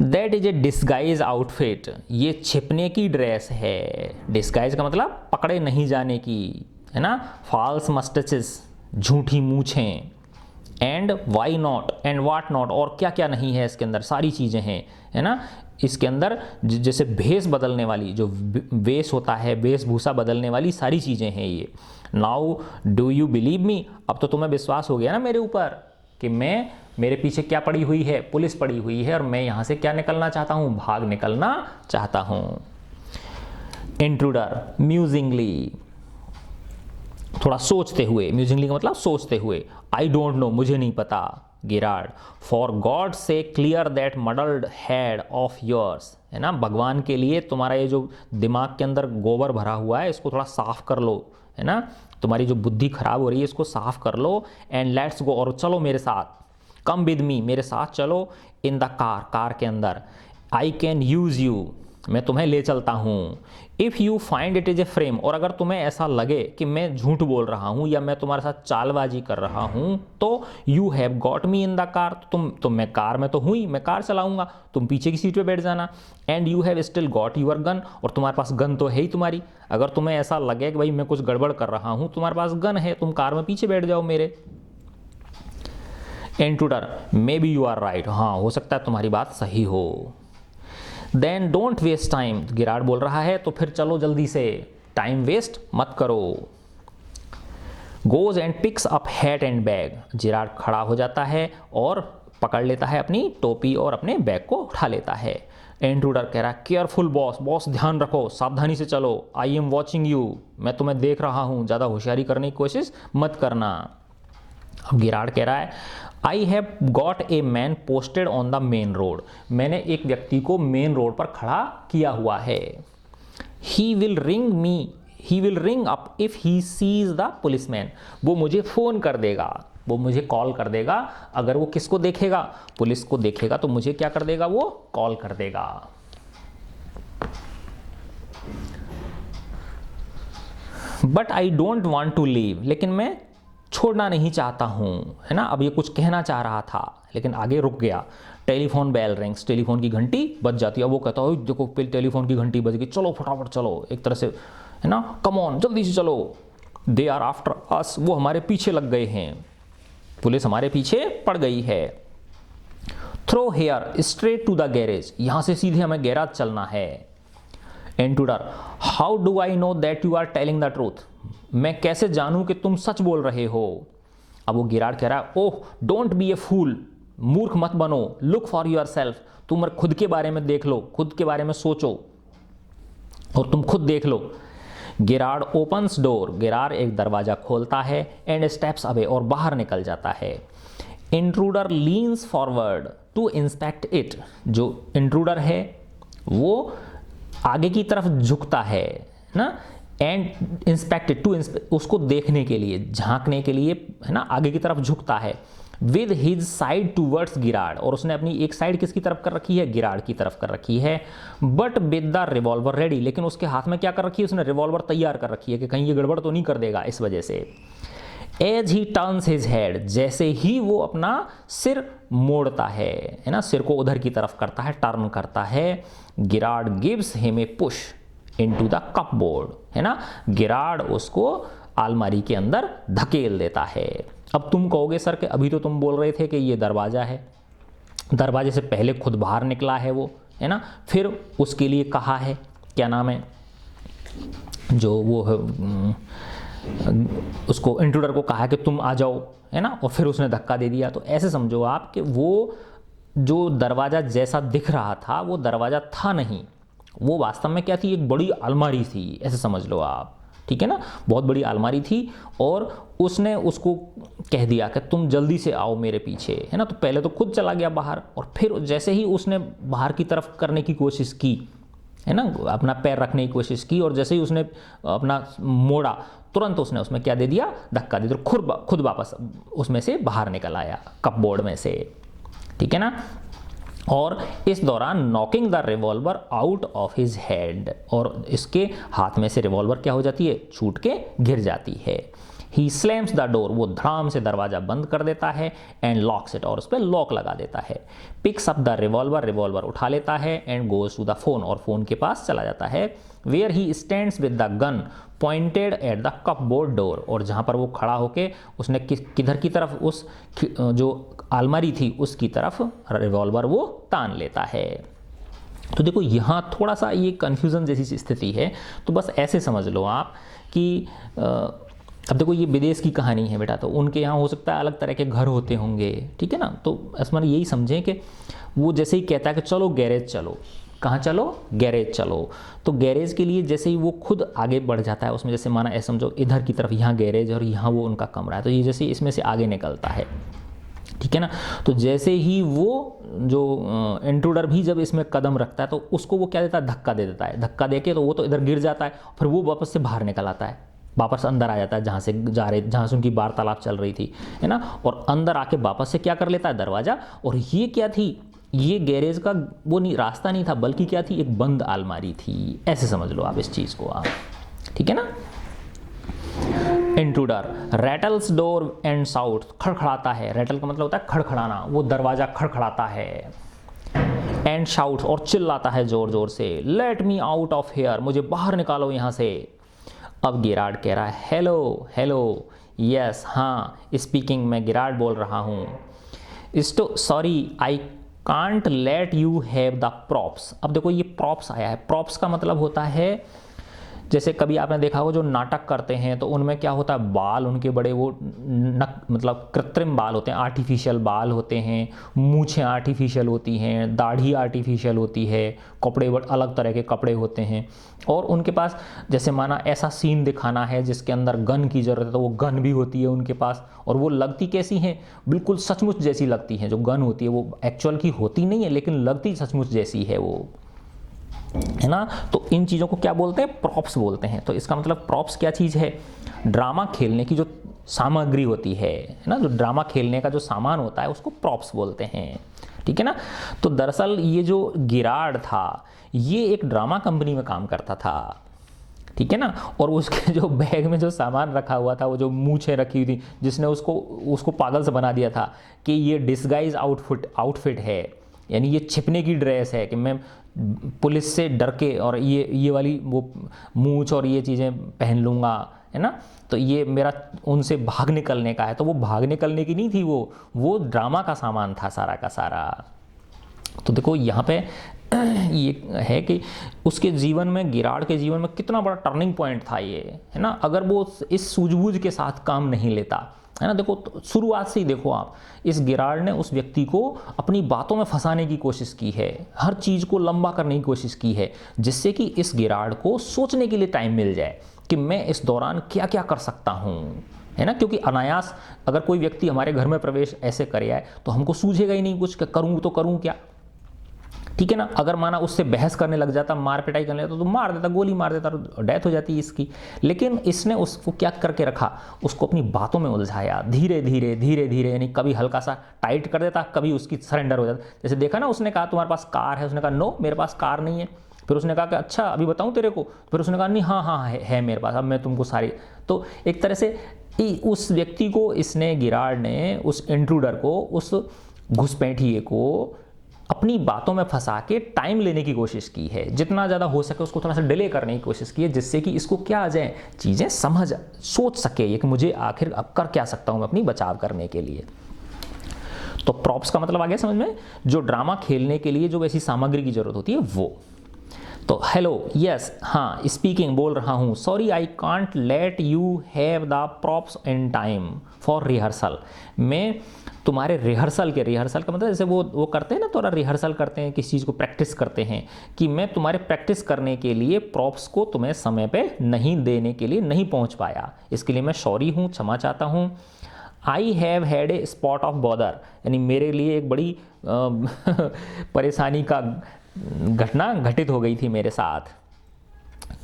That is a disguise outfit, ये छिपने की ड्रेस है। डिस्गाइज का मतलब पकड़े नहीं जाने की, है ना। फॉल्स मस्टचेस, झूठी मूछें। And why not and what not, और क्या क्या नहीं है इसके अंदर? सारी चीज़ें हैं, है ना। इसके अंदर जैसे भेष बदलने वाली, जो वेश होता है, वेशभूषा बदलने वाली सारी चीज़ें हैं ये। Now do you believe me, अब तो तुम्हें विश्वास हो गया ना मेरे ऊपर, कि मेरे पीछे क्या पड़ी हुई है, पुलिस पड़ी हुई है और मैं यहाँ से क्या निकलना चाहता हूँ, भाग निकलना चाहता हूँ। इंट्रूडर म्यूजिंगली, थोड़ा सोचते हुए, म्यूजिंगली का मतलब सोचते हुए, आई डोंट नो, मुझे नहीं पता। गिरार्ड, फॉर गॉड से clear that muddled head of yours, है ना, भगवान के लिए तुम्हारा ये जो दिमाग के अंदर गोबर भरा हुआ है इसको थोड़ा साफ कर लो, है ना, तुम्हारी जो बुद्धि खराब हो रही है इसको साफ कर लो। एंड लेट्स गो, और चलो मेरे साथ, कम विद मी, मेरे साथ चलो, इन द कार, कार के अंदर, आई कैन यूज़ यू, मैं तुम्हें ले चलता हूँ। If you find it is a frame, और अगर तुम्हें ऐसा लगे कि मैं झूठ बोल रहा हूँ या मैं तुम्हारे साथ चालबाजी कर रहा हूँ, तो you have got me in the car, तुम मैं कार में तो हूँ ही, मैं कार चलाऊंगा, तुम पीछे की सीट पे बैठ जाना। And you have still got your gun, और तुम्हारे पास गन तो है ही तुम्हारी, अगर तुम्हें ऐसा लगे कि भाई मैं कुछ गड़बड़ कर रहा हूँ, तुम्हारे पास गन है, तुम कार में पीछे बैठ जाओ मेरे। Intruder, maybe you are right, हाँ हो सकता है तुम्हारी बात सही हो। Then don't waste time, Girard बोल रहा है तो फिर चलो जल्दी से, टाइम वेस्ट मत करो। Goes and picks up hat and bag, Girard खड़ा हो जाता है और पकड़ लेता है अपनी टोपी और अपने बैग को उठा लेता है। इंट्रूडर कह रहा है केयरफुल बॉस, बॉस ध्यान रखो, सावधानी से चलो, आई एम वॉचिंग यू, मैं तुम्हें देख रहा हूँ, ज़्यादा होशियारी करने की कोशिश मत करना। अब गिरार्ड कह रहा है आई have got a man posted on the main road, मैंने एक व्यक्ति को मेन रोड पर खड़ा किया हुआ है। He will ring up if he sees the policeman, वो मुझे फ़ोन कर देगा, वो मुझे कॉल कर देगा, अगर वो किसको देखेगा, पुलिस को देखेगा, तो मुझे क्या कर देगा, वो कॉल कर देगा। But I don't want to leave, लेकिन मैं छोड़ना नहीं चाहता हूँ, है ना, अब ये कुछ कहना चाह रहा था लेकिन आगे रुक गया। टेलीफोन बेल रिंग्स, टेलीफोन की घंटी बज जाती है, अब वो कहता है देखो टेलीफोन की घंटी बज गई, चलो फटाफट चलो, एक तरह से, है ना, कम ऑन जल्दी से चलो। दे आर आफ्टर अस, वो हमारे पीछे लग गए हैं, पुलिस हमारे पीछे पड़ गई है। Throw here straight to the garage, यहाँ से सीधे हमें गैराज चलना है। Intruder, how do I know that you are telling the truth, मैं कैसे जानूं कि तुम सच बोल रहे हो। अब वो गिरार्ड कह रहा है ओह डोंट बी ए फूल, मूर्ख मत बनो, लुक फॉर योर सेल्फ, तुम खुद के बारे में देख लो, खुद के बारे में सोचो और तुम खुद देख लो। गिरार्ड ओपन्स डोर, गिरार्ड एक दरवाजा खोलता है, एंड स्टेप्स अवे, और बाहर निकल जाता है। Intruder leans forward to inspect it, जो इंट्रूडर है वो आगे की तरफ झुकता है ना, एंड इंस्पेक्टेड टू, उसको देखने के लिए, झांकने के लिए, है ना, आगे की तरफ झुकता है। विद हिज साइड टूवर्ड्स गिरार्ड, और उसने अपनी एक साइड किसकी तरफ कर रखी है, गिरार्ड की तरफ कर रखी है। But with the revolver ready, लेकिन उसके हाथ में क्या कर रखी है, उसने रिवॉल्वर तैयार कर रखी है कि कहीं ये गड़बड़ तो नहीं कर देगा इस वजह से। As he turns his head, जैसे ही वो अपना सिर मोड़ता है ना, सिर को उधर की तरफ करता है, टर्न करता है, Girard gives him a push into the cupboard, है ना, गिरार्ड उसको अलमारी के अंदर धकेल देता है। अब तुम कहोगे सर कि अभी तो तुम बोल रहे थे कि ये दरवाज़ा है, दरवाजे से पहले खुद बाहर निकला है वो, है ना, फिर उसके लिए कहा है, क्या नाम है, जो वो उसको इंट्रूडर को कहा कि तुम आ जाओ, है ना, और फिर उसने धक्का दे दिया। तो ऐसे समझो आप कि वो जो दरवाज़ा जैसा दिख रहा था वो दरवाज़ा था नहीं, वो वास्तव में क्या थी, एक बड़ी अलमारी थी, ऐसे समझ लो आप, ठीक है ना, बहुत बड़ी अलमारी थी। और उसने उसको कह दिया कि तुम जल्दी से आओ मेरे पीछे, है ना, तो पहले तो खुद चला गया बाहर, और फिर जैसे ही उसने बाहर की तरफ करने की कोशिश की, है ना, अपना पैर रखने की कोशिश की, और जैसे ही उसने अपना मोड़ा, तुरंत उसने उसमें क्या दे दिया, धक्का दे दिया, खुद वापस उसमें से बाहर निकल आया कपबोर्ड में से, ठीक है ना। और इस दौरान knocking the revolver out of his head, और इसके हाथ में से रिवॉल्वर क्या हो जाती है, छूट के गिर जाती है। ही स्लैम्स द डोर, वो धड़ाम से दरवाजा बंद कर देता है, एंड लॉक्स इट, और उस पर लॉक लगा देता है। Picks up the revolver, revolver उठा लेता है, and goes to the phone, और फोन के पास चला जाता है। Where he stands with the gun pointed at the cupboard door, और जहाँ पर वो खड़ा होके उसने किधर की तरफ, उस जो अलमारी थी उसकी तरफ रिवॉल्वर वो तान लेता है। तो देखो यहाँ थोड़ा सा ये कन्फ्यूज़न जैसी स्थिति है, तो बस ऐसे समझ लो आप कि अब देखो ये विदेश की कहानी है बेटा, तो उनके यहाँ हो सकता है अलग तरह के घर होते होंगे, ठीक है ना। तो असमान यही समझें कि वो जैसे ही कहता है कि चलो गैरेज चलो, कहाँ चलो, गैरेज चलो, तो गैरेज के लिए जैसे ही वो खुद आगे बढ़ जाता है उसमें, जैसे माना ऐसा समझो इधर की तरफ यहाँ गैरेज और यहाँ वो उनका कमरा है, तो ये जैसे इसमें से आगे निकलता है, ठीक है ना। तो जैसे ही वो जो इंट्रूडर भी जब इसमें कदम रखता है तो उसको वो क्या देता है, धक्का दे देता है। धक्का देके तो वो तो इधर गिर जाता है, फिर वो वापस से बाहर निकल आता है, वापस अंदर आ जाता है जहाँ से जहाँ से उनकी वार्तालाप चल रही थी, है ना। और अंदर आके वापस से क्या कर लेता है, दरवाज़ा। और ये क्या थी, ये गैरेज का वो नहीं रास्ता नहीं था, बल्कि क्या थी, एक बंद अलमारी थी। ऐसे समझ लो आप इस चीज़ को आप, ठीक है ना। Intruder rattles door and shout, खड़खड़ाता है, रैटल का मतलब होता है खड़खड़ाना, वो दरवाज़ा खड़खड़ाता है। एंड शाउट, और चिल्लाता है ज़ोर ज़ोर से, let me out of here, मुझे बाहर निकालो यहाँ से। अब गिराड कह रहा है, हेलो हेलो, यस हाँ स्पीकिंग, मैं गिराड बोल रहा हूँ। Sorry I can't let you have the props. अब देखो ये प्रॉप्स आया है, प्रॉप्स का मतलब होता है, जैसे कभी आपने देखा होगा जो नाटक करते हैं तो उनमें क्या होता है, बाल उनके बड़े वो मतलब कृत्रिम बाल होते हैं, आर्टिफिशियल बाल होते हैं, मूछें आर्टिफिशियल होती हैं, दाढ़ी आर्टिफिशियल होती है, कपड़े अलग तरह के कपड़े होते हैं। और उनके पास जैसे माना ऐसा सीन दिखाना है जिसके अंदर गन की ज़रूरत है तो वो गन भी होती है उनके पास, और वो लगती कैसी हैं, बिल्कुल सचमुच जैसी लगती हैं। जो गन होती है वो एक्चुअल की होती नहीं है लेकिन लगती सचमुच जैसी है वो, है ना। तो इन चीज़ों को क्या बोलते हैं, प्रॉप्स बोलते हैं। तो इसका मतलब प्रॉप्स क्या चीज़ है, ड्रामा खेलने की जो सामग्री होती है ना, जो ड्रामा खेलने का जो सामान होता है उसको प्रॉप्स बोलते हैं, ठीक है ना। तो दरअसल ये जो गिराड था ये एक ड्रामा कंपनी में काम करता था, ठीक है ना। और उसके जो बैग में जो सामान रखा हुआ था, वो जो मूछें रखी हुई थी, जिसने उसको पागल से बना दिया था कि ये डिस्गाइज आउटफिट है, यानी ये छिपने की ड्रेस है कि मैं पुलिस से डर के और ये वाली वो मूछ और ये चीज़ें पहन लूँगा, है ना। तो ये मेरा उनसे भाग निकलने का है। तो वो भाग निकलने की नहीं थी, वो ड्रामा का सामान था सारा का सारा। तो देखो यहाँ पे ये है कि उसके जीवन में, गिराड के जीवन में कितना बड़ा टर्निंग पॉइंट था ये, है ना। अगर वो इस सूझबूझ के साथ काम नहीं लेता, है ना। देखो तो शुरुआत से ही देखो आप, इस गिराड ने उस व्यक्ति को अपनी बातों में फंसाने की कोशिश की है, हर चीज़ को लंबा करने की कोशिश की है, जिससे कि इस गिराड को सोचने के लिए टाइम मिल जाए कि मैं इस दौरान क्या क्या कर सकता हूँ, है ना। क्योंकि अनायास अगर कोई व्यक्ति हमारे घर में प्रवेश ऐसे करे आए तो हमको सूझेगा ही नहीं कुछ कि करूँ तो करूँ क्या, ठीक है ना। अगर माना उससे बहस करने लग जाता, मार पिटाई करने लगता तो मार देता, गोली मार देता, तो डेथ हो जाती इसकी। लेकिन इसने उसको क्या करके रखा, उसको अपनी बातों में उलझाया, धीरे धीरे धीरे धीरे, यानी कभी हल्का सा टाइट कर देता, कभी उसकी सरेंडर हो जाता। जैसे देखा ना, उसने कहा तुम्हारे पास कार है, उसने कहा नो मेरे पास कार नहीं है। फिर उसने कहा कि अच्छा अभी बताऊं तेरे को, फिर उसने कहा नहीं हाँ हाँ है मेरे पास, अब मैं तुमको सारी। तो एक तरह से उस व्यक्ति को इसने, गिराड ने उस इंट्रूडर को, उस घुसपैठिए को अपनी बातों में फंसा के टाइम लेने की कोशिश की है, जितना ज़्यादा हो सके उसको थोड़ा सा डिले करने की कोशिश की है, जिससे कि इसको क्या आ जाए, चीज़ें सोच सके ये कि मुझे आखिर अब कर क्या सकता हूँ मैं अपनी बचाव करने के लिए। तो प्रॉप्स का मतलब आ गया समझ में, जो ड्रामा खेलने के लिए जो ऐसी सामग्री की जरूरत होती है वो। तो हेलो, यस हाँ स्पीकिंग, बोल रहा हूँ। Sorry I can't let you have the props in time for rehearsal, मैं तुम्हारे रिहर्सल का मतलब जैसे वो करते हैं ना, थोड़ा रिहर्सल करते हैं, किसी चीज़ को प्रैक्टिस करते हैं, कि मैं तुम्हारे प्रैक्टिस करने के लिए प्रॉप्स को तुम्हें समय पे नहीं देने के लिए नहीं पहुंच पाया, इसके लिए मैं सॉरी हूँ, क्षमा चाहता हूँ। I have had a spot of bother, यानी मेरे लिए एक बड़ी परेशानी का घटना घटित हो गई थी मेरे साथ।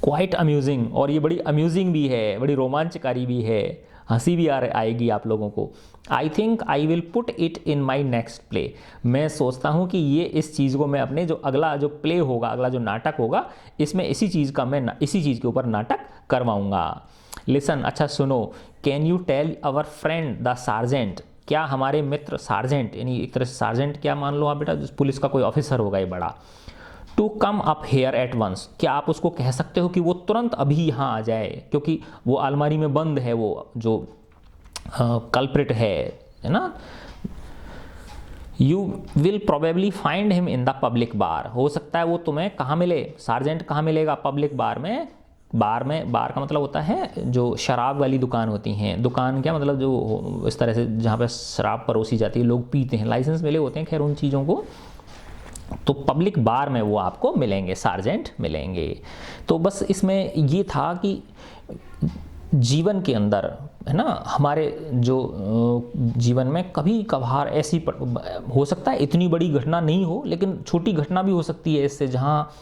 क्वाइट अम्यूजिंग, और ये बड़ी अम्यूजिंग भी है, बड़ी रोमांचकारी भी है, हंसी भी आएगी आप लोगों को। I think I will put it in my next play, मैं सोचता हूँ कि ये इस चीज़ को मैं अपने जो अगला जो प्ले होगा, अगला जो नाटक होगा, इसमें इसी चीज़ के ऊपर नाटक करवाऊँगा। लिसन, अच्छा सुनो, can you tell our friend the sergeant, क्या हमारे मित्र सार्जेंट, यानी एक तरह से सार्जेंट क्या मान लो आप बेटा, पुलिस का कोई ऑफिसर होगा ये बड़ा, to come up here at once, क्या आप उसको कह सकते हो कि वो तुरंत अभी यहाँ आ जाए, क्योंकि वो अलमारी में बंद है, वो जो कल्प्रिट है ना। You will probably find him in the public bar, हो सकता है वो तुम्हें कहाँ मिले, सार्जेंट कहाँ मिलेगा, पब्लिक बार में, बार का मतलब होता है जो शराब वाली दुकान होती हैं, दुकान क्या मतलब जो इस तरह से जहाँ पे शराब परोसी जाती है, लोग पीते हैं, लाइसेंस मिले होते हैं खैर उन चीज़ों को, तो पब्लिक बार में वो आपको मिलेंगे, सार्जेंट मिलेंगे। तो बस इसमें ये था कि जीवन के अंदर है ना, हमारे जो जीवन में कभी कभार ऐसी हो सकता है इतनी बड़ी घटना नहीं हो, लेकिन छोटी घटना भी हो सकती है इससे, जहाँ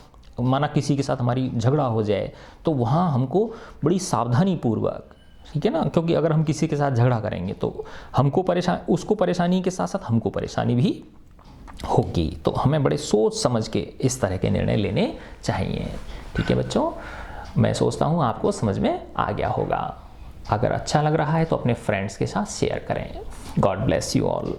माना किसी के साथ हमारी झगड़ा हो जाए तो वहाँ हमको बड़ी सावधानी पूर्वक, ठीक है ना, क्योंकि अगर हम किसी के साथ झगड़ा करेंगे तो हमको उसको परेशानी के साथ साथ हमको परेशानी भी होगी। तो हमें बड़े सोच समझ के इस तरह के निर्णय लेने चाहिए। ठीक है बच्चों, मैं सोचता हूँ आपको समझ में आ गया होगा। अगर अच्छा लग रहा है तो अपने फ्रेंड्स के साथ शेयर करें। God bless you all.